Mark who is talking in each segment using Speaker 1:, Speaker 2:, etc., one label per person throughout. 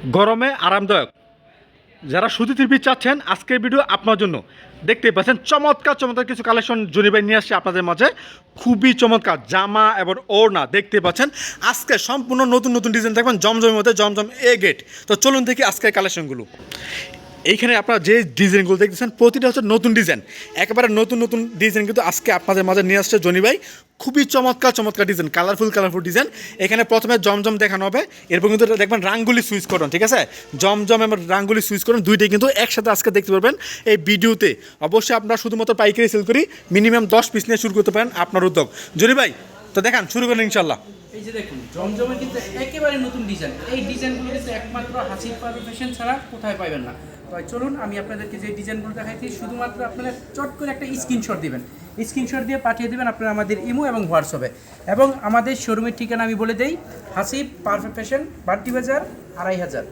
Speaker 1: গরমে আরামদায়ক যারা সুতি থ্রি পিস চাচ্ছেন আজকের ভিডিও আপনার জন্য। দেখতেই পাচ্ছেন চমৎকার চমৎকার কিছু কালেকশন জনি ভাই নিয়ে আসছে আপনাদের মাঝে। খুবই চমৎকার জামা এবং ওড়না দেখতে পাচ্ছেন। আজকে সম্পূর্ণ নতুন নতুন ডিজাইন দেখবেন জমজমের মধ্যে, জমজম এ গেট। তো চলুন দেখি আজকের কালেকশনগুলো। এইখানে আপনারা যে ডিজাইনগুলো দেখতেছেন প্রতিটা হচ্ছে নতুন ডিজাইন, একেবারে নতুন নতুন ডিজাইন কিন্তু আজকে আপনাদের মাঝে নিয়ে আসছে জনি ভাই। খুবই চমৎকার চমৎকার ডিজাইন, কালারফুল ডিজাইন। এখানে প্রথমে জমজম দেখানো হবে, এরপর কিন্তু দেখবেন রাঙ্গুলি সুইচ করুন, ঠিক আছে? জমজম এবং রাঙ্গুলি সুইচ করুন দুইটাই কিন্তু একসাথে আজকে দেখতে পারবেন এই ভিডিওতে। অবশ্যই আপনারা শুধুমাত্র পাইকারি সেল করি, মিনিমাম 10 পিস নিয়ে শুরু করতে পারেন আপনার উদ্যোগ। জনি ভাই তো দেখান, শুরু করেন ইনশাল্লাহ।
Speaker 2: এই যে দেখুন জমজমের কিন্তু একেবারে নতুন ডিজাইন। এই ডিজাইনগুলো কিন্তু একমাত্র হাসির পারফেকশন ছাড়া কোথায় পাবেন না। তো চলুন আমি আপনাদেরকে যে ডিজাইনগুলো দেখাইছি, শুধুমাত্র আপনারা চট করে একটা স্ক্রিনশট দিবেন, স্ক্রিনশট দিয়ে পাঠিয়ে দেবেন আপনারা আমাদের ইমো এবং হোয়াটসঅ্যাপে। এবং আমাদের শোরুমের ঠিকানা আমি বলে দেই, হাসিব পারফেক্ট ফ্যাশন, বান্টি বাজার 2500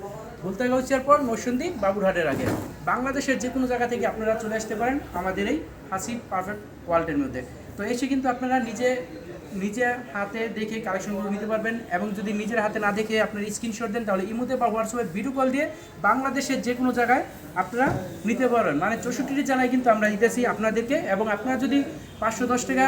Speaker 2: বলতে গেছার পর নরসিংদী বাবুরহাটের আগে। বাংলাদেশের যে কোনো জায়গা থেকে আপনারা চলে আসতে পারেন আমাদের এই হাসিব পারফেক্ট ওয়ার্ল্ডের মধ্যে। তো এসে কিন্তু আপনারা নিজে হাতে দেখে কালেকশনগুলো নিতে পারবেন। এবং যদি নিজের হাতে না দেখে আপনার স্ক্রিনশট দেন, তাহলে ইমোতে বা হোয়াটসঅ্যাপে ভিডিও কল দিয়ে বাংলাদেশের যে কোনো জায়গায় আপনারা নিতে পারবেন। মানে 64টি জেলায় কিন্তু আমরা দিতেছি আপনাদেরকে। এবং আপনারা যদি 510 টাকা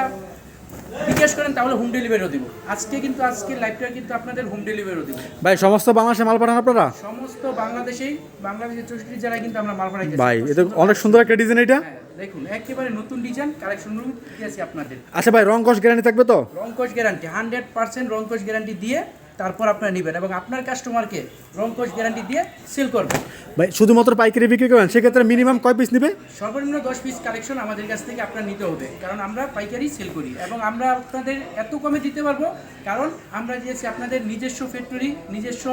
Speaker 2: বিকাশ করেন তাহলে হোম ডেলিভারিও দিব। আজকের লাইভটা কিন্তু আপনাদের হোম ডেলিভারিও দিব।
Speaker 1: ভাই সমস্ত বাংলাদেশে মাল পাঠান আপনারা?
Speaker 2: সমস্ত বাংলাদেশের 64টি জেলায় কিন্তু আমরা মাল পাঠাই।
Speaker 1: ভাই এটা অনেক সুন্দর একটা ডিজাইন এটা।
Speaker 2: দেখুন একেবারে নতুন ডিজাইন কালেকশনগুলো দিয়েছি আপনাদের।
Speaker 1: আচ্ছা ভাই, রং কস গ্যারান্টি থাকবে তো?
Speaker 2: রং কস গ্যারান্টি 100% রং কস গ্যারান্টি দিয়ে তারপর আপনারা নেবেন এবং আপনার কাস্টমারকে রং কস গ্যারান্টি দিয়ে সেল করবেন।
Speaker 1: ভাই শুধুমাত্র পাইকারি বিক্রি করেন, সেক্ষেত্রে মিনিমাম কয় পিস নেবে?
Speaker 2: সর্বনিম্ন 10 পিস কালেকশন আমাদের কাছ থেকে আপনার নিতে হবে, কারণ আমরা পাইকারি সেল করি। এবং আমরা আপনাদের এত কমে দিতে পারবো কারণ আমরা দিয়েছি আপনাদের নিজস্ব ফ্যাক্টরি, নিজস্ব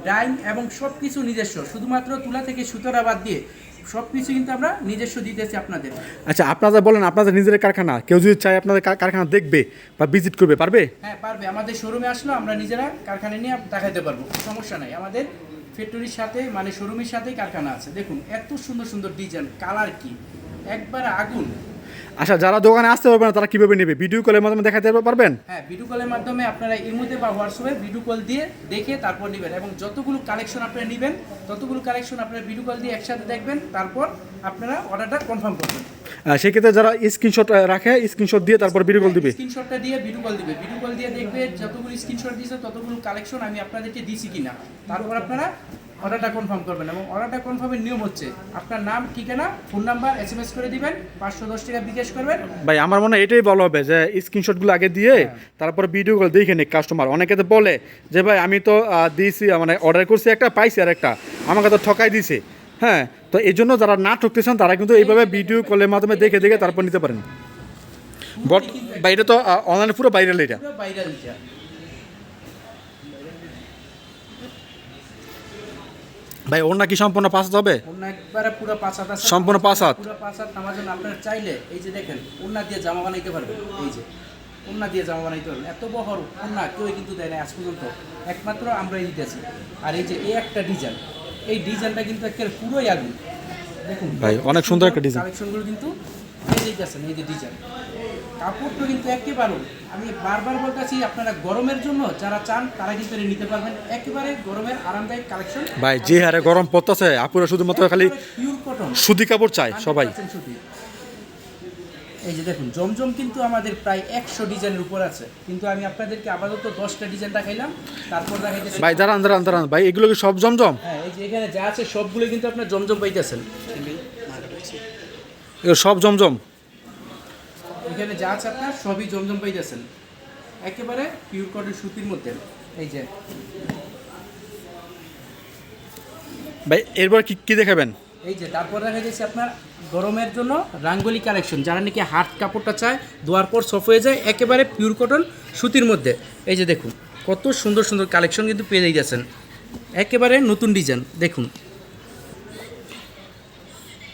Speaker 2: ডাইং এবং সব কিছু নিজস্ব। শুধুমাত্র তুলা থেকে সুতোরা বাদ দিয়ে সব কিছু কিন্তু আমরা নিজস্ব দিতেছি আপনাদের।
Speaker 1: আচ্ছা আপনারা বলেন, আপনাদের নিজের কারখানা, কেউ যদি চায় আপনাদের কারখানা দেখবে বা ভিজিট করবে, পারবে?
Speaker 2: হ্যাঁ পারবে। আমাদের শোরুমে আসলে আমরা নিজেরা কারখানা নিয়ে দেখাতে পারবো, সমস্যা নাই। আমাদের ফ্যাক্টরির সাথে মানে শোরুমের সাথেই কারখানা আছে। দেখুন এত সুন্দর সুন্দর ডিজাইন, কালার কি একবার আগুন।
Speaker 1: আচ্ছা যারা দোকানে আসতে পারবে না তারা কীভাবে নেবে? ভিডিও কলের মাধ্যমে দেখাতে পারবেন?
Speaker 2: হ্যাঁ ভিডিও কলের মাধ্যমে আপনারা ইমোতে বা হোয়াটসঅ্যাপে ভিডিও কল দিয়ে দেখে তারপর নেবেন। এবং যতগুলো কালেকশন আপনারা নেবেন ততগুলো কালেকশন আপনারা ভিডিও কল দিয়ে একসাথে দেখবেন, তারপর আপনারা অর্ডারটা কনফার্ম করবেন।
Speaker 1: সেক্ষেত্রে যারা স্ক্রিনশট রাখে, স্ক্রিনশট দিয়ে তারপর ভিডিও কল দিবে।
Speaker 2: স্ক্রিনশটটা দিয়ে ভিডিও কল দিবে, ভিডিও কল দিয়ে দেখবে যতগুলো স্ক্রিনশট দিয়েছে ততগুলো কালেকশন আমি আপনাদেরকে দিছি কিনা, তারপর আপনারা অর্ডারটা কনফার্ম করবেন। এবং অর্ডারটা কনফার্মের নিয়ম হচ্ছে আপনার নাম, ঠিকানা, ফোন নাম্বার SMS করে দিবেন, 510 টাকা বিকাশ করবেন।
Speaker 1: ভাই আমার মনে হয় এটাই ভালো হবে যে স্ক্রিনশটগুলো আগে দিয়ে তারপরে ভিডিও কল দেখে নিক কাস্টমার। অনেকে তো বলে যে ভাই আমি তো দিয়েছি, মানে অর্ডার করছি একটা, পাইছি আর একটা, আমাকে তো ঠকাই দিছে। হ্যাঁ, তো এই জন্য যারা না ঠকতেছেন তারা কিন্তু এইভাবে ভিডিও কলের মাধ্যমে দেখে দেখে তারপর নিতে পারেন। ভাই এটা তো অনলাইনে পুরো ভাইরাল। এটা
Speaker 2: ভাইরাল।
Speaker 1: ভাই ওর নাকি সম্পূর্ণ পাঁচ হবে?
Speaker 2: ওন্না একবারে পুরো 5 হাত আছে,
Speaker 1: সম্পূর্ণ 5 হাত।
Speaker 2: পুরো 5 হাত নামার জন্য আপনারা চাইলে এই যে দেখেন ওন্না দিয়ে জামা বানাইতে পারবেন। এই যে ওন্না দিয়ে জামা বানাইতে পারবেন। এত বহর ওন্না কেউ কিন্তু দেয় না আজ পর্যন্ত, একমাত্র আমরাই দিতেছি। আর এই যে এই একটা ডিজাইন, এই ডিজাইনটা কিন্তু একেবারে পুরোই আগুন। দেখুন
Speaker 1: ভাই অনেক সুন্দর একটা ডিজাইন।
Speaker 2: কালেকশনগুলো কিন্তু এই যাচ্ছেন, এই যে ডিজাইন, কাপড়টা কিন্তু একেবারে আমি বারবার বলতেছি আপনারা গরমের জন্য যারা চান তারা কিন্তু নিতে পারবেন। একেবারে গরমের আরামদায়ক কালেকশন।
Speaker 1: ভাই যে হারে গরম পড়তেছে, আপুরা শুধুমাত্র খালি
Speaker 2: পিওর কটন
Speaker 1: সুতি কাপড় চায় সবাই।
Speaker 2: এই যে দেখুন জমজম কিন্তু আমাদের প্রায় 100 ডিজাইনের উপর আছে, কিন্তু আমি আপনাদেরকে আপাতত 10টা ডিজাইন দেখাইলাম, তারপর দেখাইতেছি।
Speaker 1: ভাই দাঁড়ান ভাই, এগুলো কি সব জমজম?
Speaker 2: হ্যাঁ এই যে এখানে যা আছে সবগুলো কিন্তু আপনার জমজম পাইতেছেন।
Speaker 1: এগুলো সব জমজম?
Speaker 2: এখানে যা আছে আপনার সবই জমজম পাইতেছেন, একেবারে পিওর কটন সুতির মধ্যে। এই যে
Speaker 1: ভাই এরপর কি দেখাবেন?
Speaker 2: এই যে তারপর দেখা যাচ্ছে আপনার গরমের জন্য রাঙ্গোলি কালেকশন, যারা নাকি হার্ড কাপড়টা চায়, ধোয়ার পর সফট হয়ে যায়, একেবারে পিওর কটন সুতির মধ্যে। এই যে দেখুন কত সুন্দর সুন্দর কালেকশন কিন্তু পেয়ে যাচ্ছেন, একেবারে নতুন ডিজাইন দেখুন।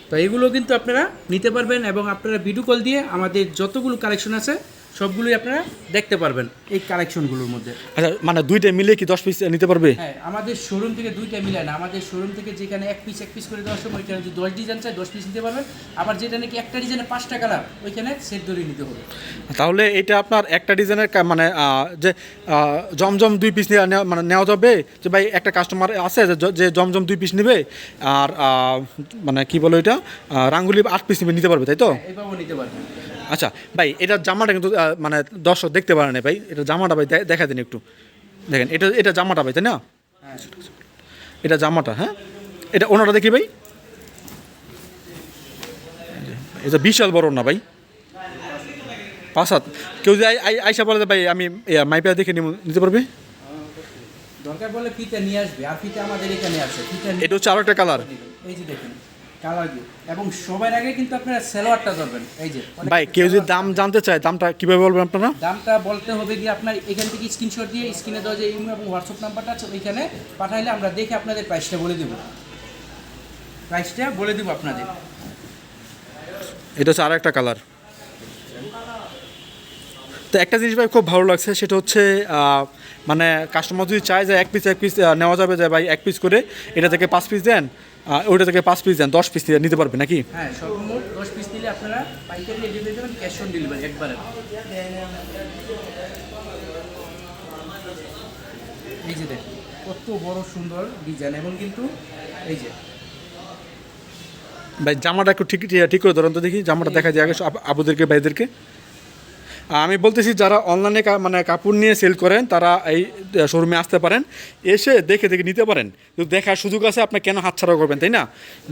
Speaker 2: তো এগুলো কিন্তু আপনারা নিতে পারবেন এবং আপনারা ভিডিও কল দিয়ে আমাদের যতগুলো কালেকশন আছে সবগুলোই আপনারা দেখতে পারবেন এই কালেকশনগুলোর মধ্যে।
Speaker 1: আচ্ছা, মানে দুইটা মিলে কি 10 পিস নিতে পারবে?
Speaker 2: হ্যাঁ, আমাদের শোরুম থেকে দুইটা মিলে না, আমাদের শোরুম থেকে যেখানে এক পিস করে দেওয়ার সময় ওইখানে যদি 10 ডিজাইন চাই 10 পিস নিতে পারবেন, আবার যেটা নাকি একটা ডিজাইনে 5টা কালার ওইখানে সেট ধরে নিতে হবে।
Speaker 1: তাহলে এটা আপনার একটা ডিজাইনের মানে যে জমজম 2 পিস মানে নেওয়া যাবে, যে ভাই একটা কাস্টমার আছে যে জমজম 2 পিস নেবে আর মানে কি বলো এটা রাঙ্গুলি 8 পিস নিতে পারবে, তাই তো?
Speaker 2: এভাবেও নিতে পারবেন।
Speaker 1: আচ্ছা ভাই, এটার জামাটা কিন্তু মানে দর্শক দেখতে পারে না ভাই, এটা জামাটা ভাই দেখা দিন একটু, দেখেন এটা জামাটা ভাই, তাই না?
Speaker 2: হ্যাঁ,
Speaker 1: এটা জামাটা, হ্যাঁ এটা ওনাটা দেখি ভাই, এটা বিশাল বড় না ভাই, 5 হাত। কেউ যদি আইসা বলে ভাই আমি মাইপা দেখে নিতে পারবে?
Speaker 2: দরকার বলে ফিতে নিয়ে আসবে, আর ফিতে আমাদের এখানে আছে। ফিতে
Speaker 1: এটা হচ্ছে আরো একটা কালার।
Speaker 2: এই যে দেখুন কালারগুলো, এবং সবার আগে কিন্তু আপনারা সালোয়ারটা ধরবেন। এই যে
Speaker 1: ভাই কেউ যদি দাম জানতে চায় দামটা কিভাবে বলবেন আপনারা?
Speaker 2: দামটা বলতে হবে কি আপনার এখান থেকে স্ক্রিনশট দিয়ে স্ক্রিনে দেওয়া যে ইমো এবং হোয়াটসঅ্যাপ নাম্বারটা আছে ওইখানে পাঠাইলে আমরা দেখে আপনাদের প্রাইসটা বলে দেব। আপনাদের।
Speaker 1: এটা হচ্ছে আর একটা কালার। তো একটা জিনিস ভাই খুব ভালো লাগছে, সেটা হচ্ছে মানে কাস্টমার যদি চায় যে এক পিস নেওয়া যাবে, যে ভাই 1 পিস করে এটা থেকে 5 পিস দেন, ওইটা থেকে 5 পিস দেন, 10 পিস নিতে পারবে নাকি?
Speaker 2: হ্যাঁ, সর্বমোট 10 পিস নিলে আপনারা পাইকারি রেটে পেয়ে যাবেন, ক্যাশ অন ডেলিভারি একবারে। এই যে দেখুন কত বড় সুন্দর ডিজাইন, এবং কিন্তু এই যে
Speaker 1: ভাই জামাটা একটু ঠিক করে ধরুন তো দেখি, জামাটা দেখা যায় আগে আপুদেরকে ভাইদেরকে। আমি বলতেছি যারা অনলাইনে মানে কাপড় নিয়ে সেল করেন তারা এই শোরুমে আসতে পারেন, এসে দেখে নিতে পারেন। যদি দেখার সুযোগ আছে আপনি কেন হাতছাড়া করবেন, তাই না?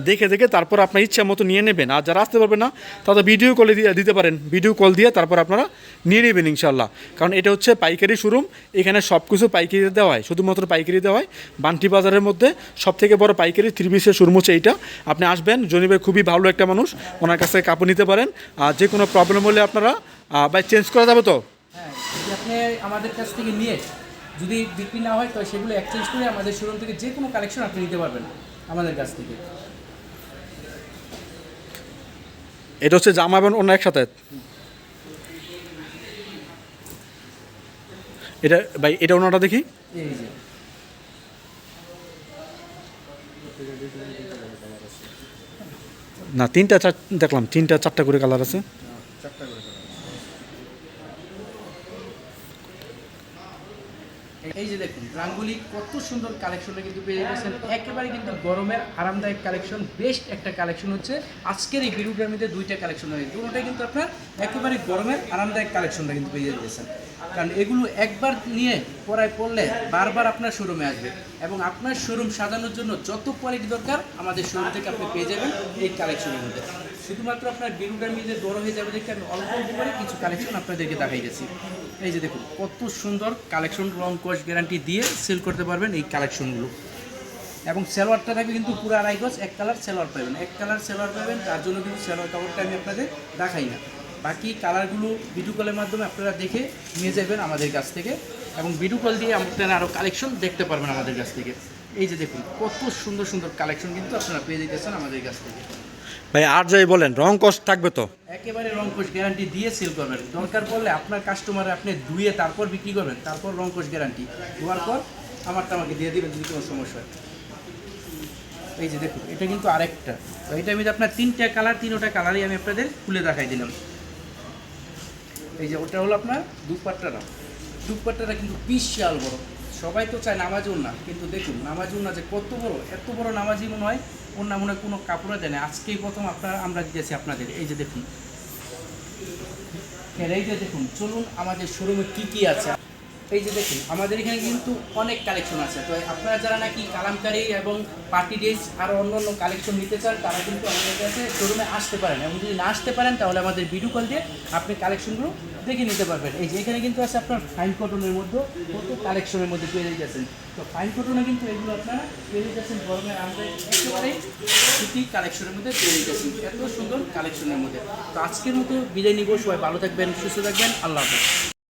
Speaker 1: দেখে তারপর আপনার ইচ্ছা মতো নিয়ে নেবেন। আর যারা আসতে পারবেন না তারা ভিডিও কলে দিতে পারেন, ভিডিও কল দিয়ে তারপর আপনারা নিয়ে নেবেন ইনশাল্লাহ। কারণ এটা হচ্ছে পাইকারি শোরুম, এখানে সব কিছু পাইকারি দেওয়া হয়, শুধুমাত্র পাইকারি দেওয়া হয়। বান্টি বাজারের মধ্যে সবথেকে বড় পাইকারি 3 পিসের শোরুম হচ্ছে এইটা। আপনি আসবেন, জনি ভাই খুবই ভালো একটা মানুষ, ওনার কাছ থেকে কাপড় নিতে পারেন। আর যে কোনো প্রবলেম হলে আপনারা ভাই চেঞ্জ করা যাবে তো?
Speaker 2: হ্যাঁ, যদি আপনি আমাদের কাছ থেকে নিয়ে যদি বিক্রি না হয় তো সেগুলো এক্সচেঞ্জ করে আমাদের শোরুম থেকে যে কোনো কালেকশন আপনি নিতে পারবেন আমাদের কাছ থেকে।
Speaker 1: এটা হচ্ছে জামা এবং অন্য একসাথে। এটা ভাই এটা ওনাটা দেখি।
Speaker 2: এই যে
Speaker 1: না দেখলাম 3-4টা করে কালার আছে।
Speaker 2: এই যে দেখুন রাঙ্গুলি কত সুন্দর কালেকশনটা কিন্তু পেয়ে গেছেন, একেবারে কিন্তু গরমের আরামদায়ক কালেকশন। বেস্ট একটা কালেকশন হচ্ছে আজকের এই ভিডিওটার মধ্যে 2টা কালেকশন হয়েছে, দুটোটাই কিন্তু আপনার একেবারে গরমের আরামদায়ক কালেকশনটা কিন্তু পেয়ে যাচ্ছেন। কারণ এগুলো একবার নিয়ে পরলে বারবার আপনার শোরুমে আসবে, এবং আপনার শোরুম সাজানোর জন্য যত কোয়ালিটি দরকার আমাদের শোরুম থেকে আপনি পেয়ে যাবেন এই কালেকশনের মধ্যে। শুধুমাত্র আপনার ভিডিওটার মধ্যে বড় হয়ে যাবে দেখে আমি অল্প করে কিছু কালেকশন আপনাদেরকে দেখাই গেছি। এই যে দেখুন কত সুন্দর কালেকশন, রং কস গ্যারান্টি দিয়ে সেল করতে পারবেন এই কালেকশনগুলো। এবং সালোয়ারটা থাকবে কিন্তু পুরো 2.5 গজ, এক কালার সালোয়ার পাবেন, এক কালার সালোয়ার পাবেন। তার জন্য কিন্তু সালোয়ার কাপড়টা আমি আপনাদের দেখাই না, বাকি কালারগুলো ভিডিও কলের মাধ্যমে আপনারা দেখে নিয়ে যাবেন আমাদের কাছ থেকে, এবং ভিডিও কল দিয়ে আপনারা আরও কালেকশন দেখতে পারবেন আমাদের কাছ থেকে। এই যে দেখুন কত সুন্দর সুন্দর কালেকশন কিন্তু আপনারা পেয়ে যেতেছেন আমাদের কাছ থেকে।
Speaker 1: ভাই আর যাই বলেন রং কস্ট থাকবে তো?
Speaker 2: একেবারে রং কোষ গ্যারান্টি দিয়ে সেল করবেন। দরকার পড়লে আপনার কাস্টমার আপনি ধুয়ে তারপর বিক্রি করবেন, তারপর রং কোষ গ্যারান্টি দেওয়ার পর আমারটা আমাকে দিয়ে দিবেন যদি কোনো সমস্যা হয়। এই যে দেখুন এটা কিন্তু আরেকটা, তো এটা আমি আপনার 3টা কালার, 3টা কালারই আমি আপনাদের খুলে দেখাই দিলাম। এই যে ওটা হলো আপনার দুপাট্টাটা কিন্তু বিশাল বড়। সবাই তো চায় নামাজি ওড়না, কিন্তু দেখুন নামাজি ওড়না যে কত বড়, এত বড় নামাজি মনে হয় ওড়না মনে হয় কোনো কাপড়ে দেয় না। আজকেই প্রথম আমরা দিয়েছি আপনাদের। এই যে দেখুন, এই যে দেখুন, চলুন আমাদের শোরুমে কী কী আছে। এই যে দেখুন আমাদের এখানে কিন্তু অনেক কালেকশন আছে। তো আপনারা যারা নাকি কালামকারী এবং পার্টি ড্রেস আর অন্য অন্য কালেকশন নিতে চান তারা কিন্তু আমাদের কাছে শোরুমে আসতে পারেন, এবং যদি না আসতে পারেন তাহলে আমাদের ভিডিও কল দিয়ে আপনি কালেকশনগুলো দেখে নিতে পারবেন। এই যে এখানে কিন্তু আছে আপনার ফাইন কটনের মধ্যে কত কালেকশনের মধ্যে পেয়ে যাচ্ছেন। তো ফাইন কটনে কিন্তু এগুলো আপনারা পেয়ে যাচ্ছেন গরমের আমদানি একেবারে সুতি কালেকশনের মধ্যে পেয়ে যাচ্ছেন, এত সুন্দর কালেকশনের মধ্যে। তো আজকের মতো বিদায় নিব, সবাই ভালো থাকবেন, সুস্থ থাকবেন, আল্লাহ হাফেজ।